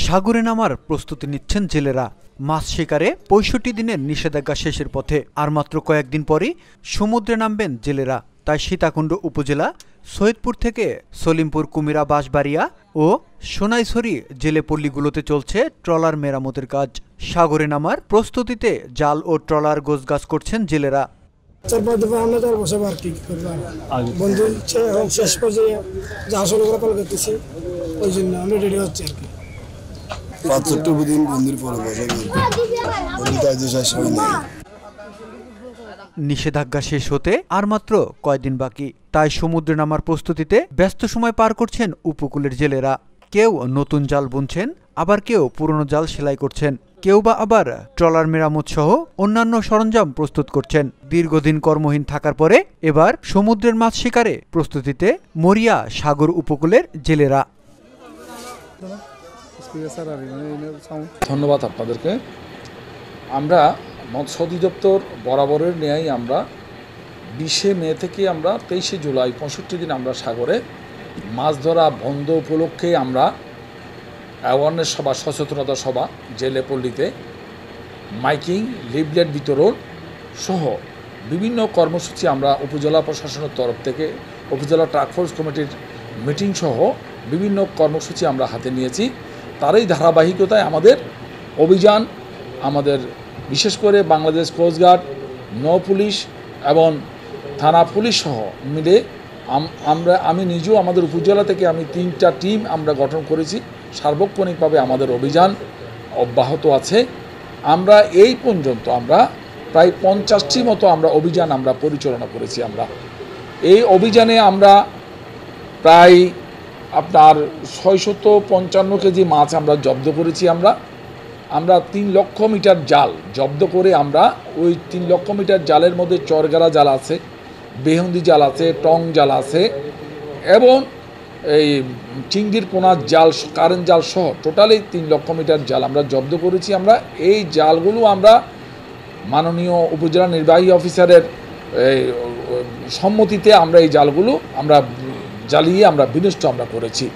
সাগরে নামার প্রস্তুতি নিচ্ছেন জেলেরা। মাছ শিকারে ৬৫ দিনের নিষেধাজ্ঞা শেষের পথে, আর মাত্র কয়েকদিন পরই সমুদ্রে নামবেন জেলেরা। তাই সীতাকুণ্ড উপজেলা সৈয়দপুর থেকে সলিমপুর, কুমিরা, বাঁশবাড়িয়া ও সোনাইছড়ি জেলেপল্লীগুলোতে চলছে ট্রলার মেরামতের কাজ। সাগরে নামার প্রস্তুতিতে জাল ও ট্রলার গোছগাছ করছেন জেলেরা। শেষ পর্যায়ে যা আসলে করতেছি, ওই জন্য আমরা রেডি হচ্ছি আর কি। নিষেধাজ্ঞা শেষ হতে আর মাত্র কয়দিন বাকি, তাই সমুদ্রে নামার প্রস্তুতিতে ব্যস্ত সময় পার করছেন উপকূলের জেলেরা। কেউ নতুন জাল বুনছেন, আবার কেউ পুরনো জাল সেলাই করছেন, কেউ বা আবার ট্রলার মেরামত সহ অন্যান্য সরঞ্জাম প্রস্তুত করছেন। দীর্ঘদিন কর্মহীন থাকার পরে এবার সমুদ্রের মাছ শিকারে প্রস্তুতিতে মরিয়া সাগর উপকূলের জেলেরা। ধন্যবাদ আপনাদেরকে। আমরা মৎস্য অধিদপ্তর বরাবরের ন্যায় আমরা 20শে মে থেকে আমরা 23শে জুলাই 65 দিন আমরা সাগরে মাছ ধরা বন্ধ উপলক্ষে আমরা অ্যাওয়ারনেস সভা, সচেতনতা সভা, জেলেপল্লীতে মাইকিং, লিফলেট বিতরণ সহ বিভিন্ন কর্মসূচি আমরা উপজেলা প্রশাসনের তরফ থেকে, উপজেলা টাস্কফোর্স কমিটির মিটিং সহ বিভিন্ন কর্মসূচি আমরা হাতে নিয়েছি। তারই ধারাবাহিকতায় আমাদের অভিযান, আমাদের বিশেষ করে বাংলাদেশ কোস্টগার্ড, নৌ পুলিশ এবং থানা পুলিশ সহ মিলে আমি নিজেও আমাদের উপজেলা থেকে আমি 3টা টিম আমরা গঠন করেছি। সার্বক্ষণিকভাবে আমাদের অভিযান অব্যাহত আছে। আমরা এই পর্যন্ত আমরা প্রায় 50টি মতো আমরা অভিযান আমরা পরিচালনা করেছি। আমরা এই অভিযানে আমরা প্রায় আপনার 655 কেজি মাছ আমরা জব্দ করেছি। আমরা 3 লক্ষ মিটার জাল জব্দ করে আমরা ওই 3 লক্ষ মিটার জালের মধ্যে চরগারা জাল আছে, বেহুন্দি জাল আছে, টং জাল আছে এবং এই চিংড়ির পোনার জাল, কারেন্ট জাল সহ টোটালি 3 লক্ষ মিটার জাল আমরা জব্দ করেছি। আমরা এই জালগুলো আমরা মাননীয় উপজেলা নির্বাহী অফিসারের সম্মতিতে আমরা এই জালগুলো আমরা জ্বালিয়ে আমরা বিনষ্ট আমরা করেছি।